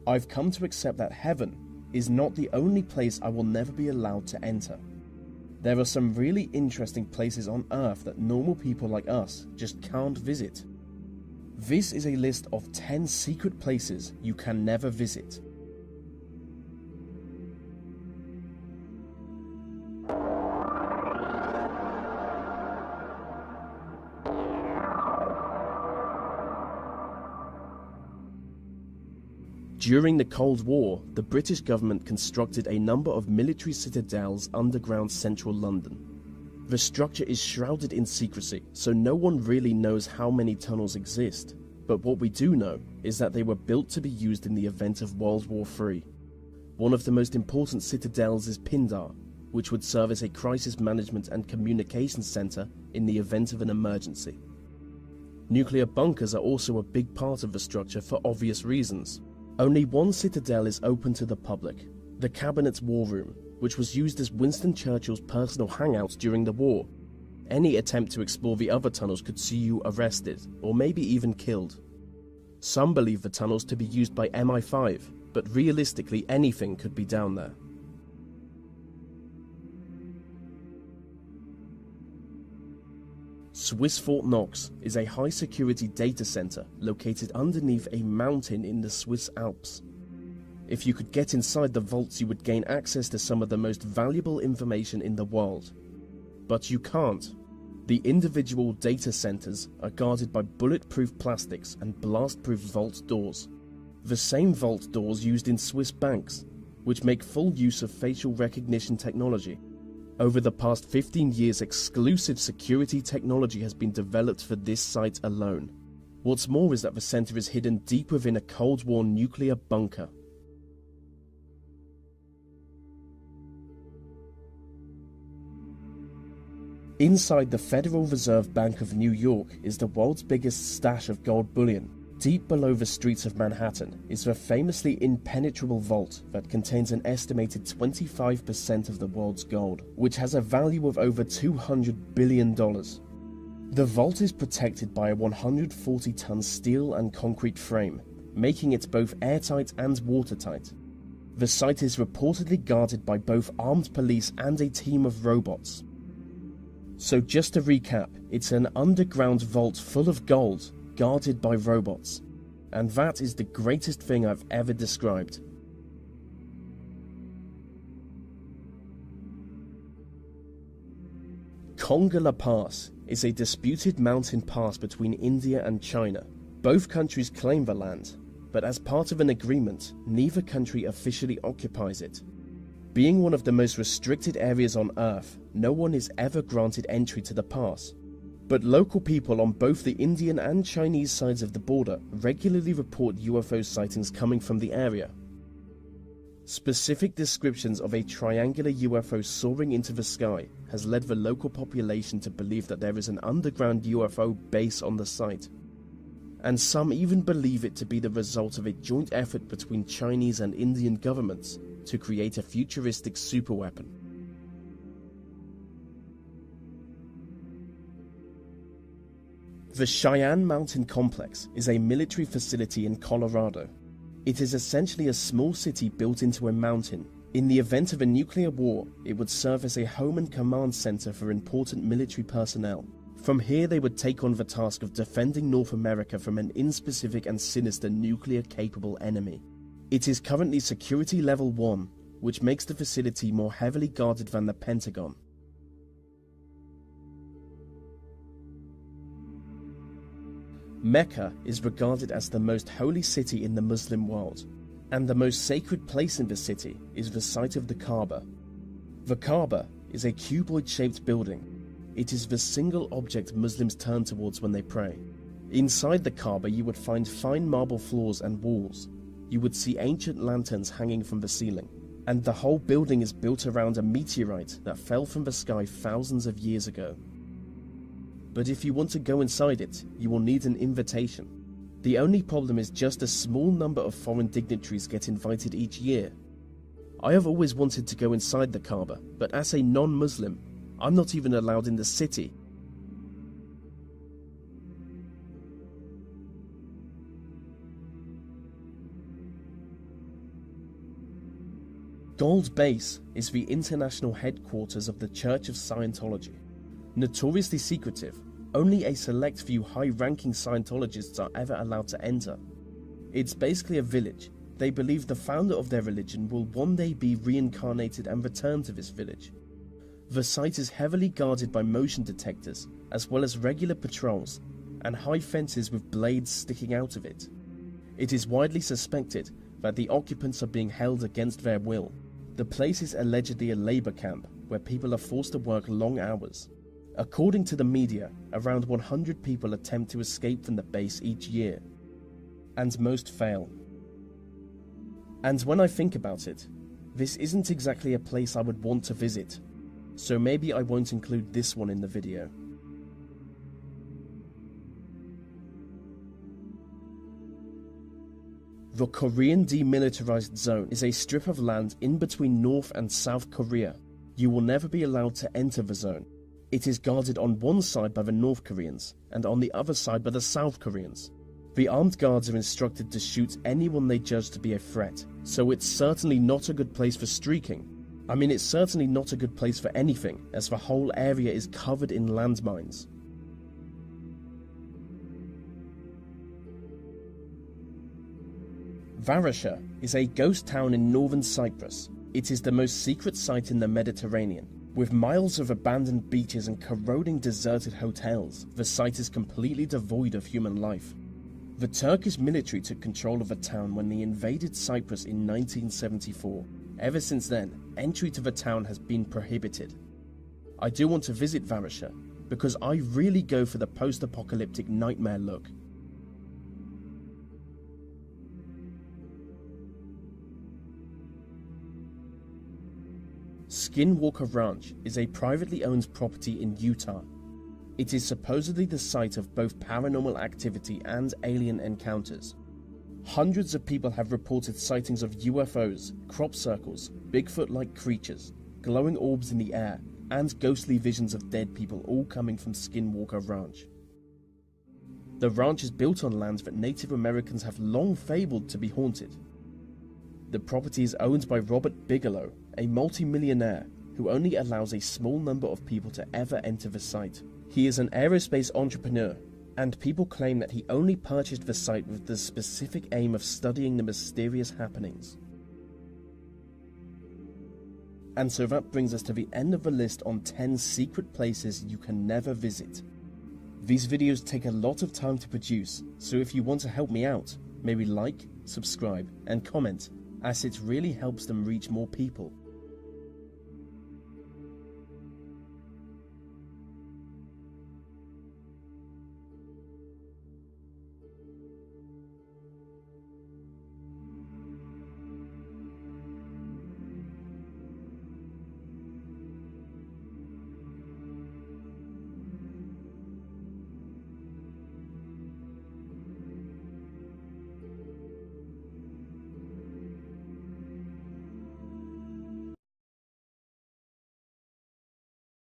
I've come to accept that heaven is not the only place I will never be allowed to enter. There are some really interesting places on Earth that normal people like us just can't visit. This is a list of 10 secret places you can never visit. During the Cold War, the British government constructed a number of military citadels underground central London. The structure is shrouded in secrecy, so no one really knows how many tunnels exist. But what we do know is that they were built to be used in the event of World War III. One of the most important citadels is Pindar, which would serve as a crisis management and communications center in the event of an emergency. Nuclear bunkers are also a big part of the structure for obvious reasons. Only one citadel is open to the public, the Cabinet's War Room, which was used as Winston Churchill's personal hangout during the war. Any attempt to explore the other tunnels could see you arrested, or maybe even killed. Some believe the tunnels to be used by MI5, but realistically anything could be down there. Swiss Fort Knox is a high-security data center located underneath a mountain in the Swiss Alps. If you could get inside the vaults, you would gain access to some of the most valuable information in the world. But you can't. The individual data centers are guarded by bulletproof plastics and blast-proof vault doors. The same vault doors used in Swiss banks, which make full use of facial recognition technology. Over the past 15 years, exclusive security technology has been developed for this site alone. What's more is that the center is hidden deep within a Cold War nuclear bunker. Inside the Federal Reserve Bank of New York is the world's biggest stash of gold bullion. Deep below the streets of Manhattan is the famously impenetrable vault that contains an estimated 25% of the world's gold, which has a value of over $200 billion. The vault is protected by a 140-ton steel and concrete frame, making it both airtight and watertight. The site is reportedly guarded by both armed police and a team of robots. So just to recap, it's an underground vault full of gold, guarded by robots. And that is the greatest thing I've ever described. Konga La Pass is a disputed mountain pass between India and China. Both countries claim the land, but as part of an agreement, neither country officially occupies it. Being one of the most restricted areas on Earth, no one is ever granted entry to the pass. But local people on both the Indian and Chinese sides of the border regularly report UFO sightings coming from the area. Specific descriptions of a triangular UFO soaring into the sky has led the local population to believe that there is an underground UFO base on the site. And some even believe it to be the result of a joint effort between Chinese and Indian governments to create a futuristic superweapon. The Cheyenne Mountain Complex is a military facility in Colorado. It is essentially a small city built into a mountain. In the event of a nuclear war, it would serve as a home and command center for important military personnel. From here, they would take on the task of defending North America from an inspecific and sinister nuclear-capable enemy. It is currently Security Level 1, which makes the facility more heavily guarded than the Pentagon. Mecca is regarded as the most holy city in the Muslim world, and the most sacred place in the city is the site of the Kaaba. The Kaaba is a cuboid-shaped building. It is the single object Muslims turn towards when they pray. Inside the Kaaba, you would find fine marble floors and walls. You would see ancient lanterns hanging from the ceiling, and the whole building is built around a meteorite that fell from the sky thousands of years ago. But if you want to go inside it, you will need an invitation. The only problem is just a small number of foreign dignitaries get invited each year. I have always wanted to go inside the Kaaba, but as a non-Muslim, I'm not even allowed in the city. Gold Base is the international headquarters of the Church of Scientology. Notoriously secretive, only a select few high-ranking Scientologists are ever allowed to enter. It's basically a village. They believe the founder of their religion will one day be reincarnated and return to this village. The site is heavily guarded by motion detectors, as well as regular patrols, and high fences with blades sticking out of it. It is widely suspected that the occupants are being held against their will. The place is allegedly a labour camp, where people are forced to work long hours. According to the media, around 100 people attempt to escape from the base each year, and most fail. And when I think about it, this isn't exactly a place I would want to visit, so maybe I won't include this one in the video. The Korean Demilitarized Zone is a strip of land in between North and South Korea. You will never be allowed to enter the zone. It is guarded on one side by the North Koreans and on the other side by the South Koreans. The armed guards are instructed to shoot anyone they judge to be a threat, so it's certainly not a good place for streaking. I mean, it's certainly not a good place for anything, as the whole area is covered in landmines. Varosha is a ghost town in northern Cyprus. It is the most secret site in the Mediterranean. With miles of abandoned beaches and corroding deserted hotels, the site is completely devoid of human life. The Turkish military took control of the town when they invaded Cyprus in 1974. Ever since then, entry to the town has been prohibited. I do want to visit Varosha, because I really go for the post-apocalyptic nightmare look. Skinwalker Ranch is a privately owned property in Utah. It is supposedly the site of both paranormal activity and alien encounters. Hundreds of people have reported sightings of UFOs, crop circles, Bigfoot-like creatures, glowing orbs in the air, and ghostly visions of dead people, all coming from Skinwalker Ranch. The ranch is built on land that Native Americans have long fabled to be haunted. The property is owned by Robert Bigelow, a multi-millionaire who only allows a small number of people to ever enter the site. He is an aerospace entrepreneur, and people claim that he only purchased the site with the specific aim of studying the mysterious happenings. And so that brings us to the end of the list on 10 secret places you can never visit. These videos take a lot of time to produce, so if you want to help me out, maybe like, subscribe, and comment, as it really helps them reach more people.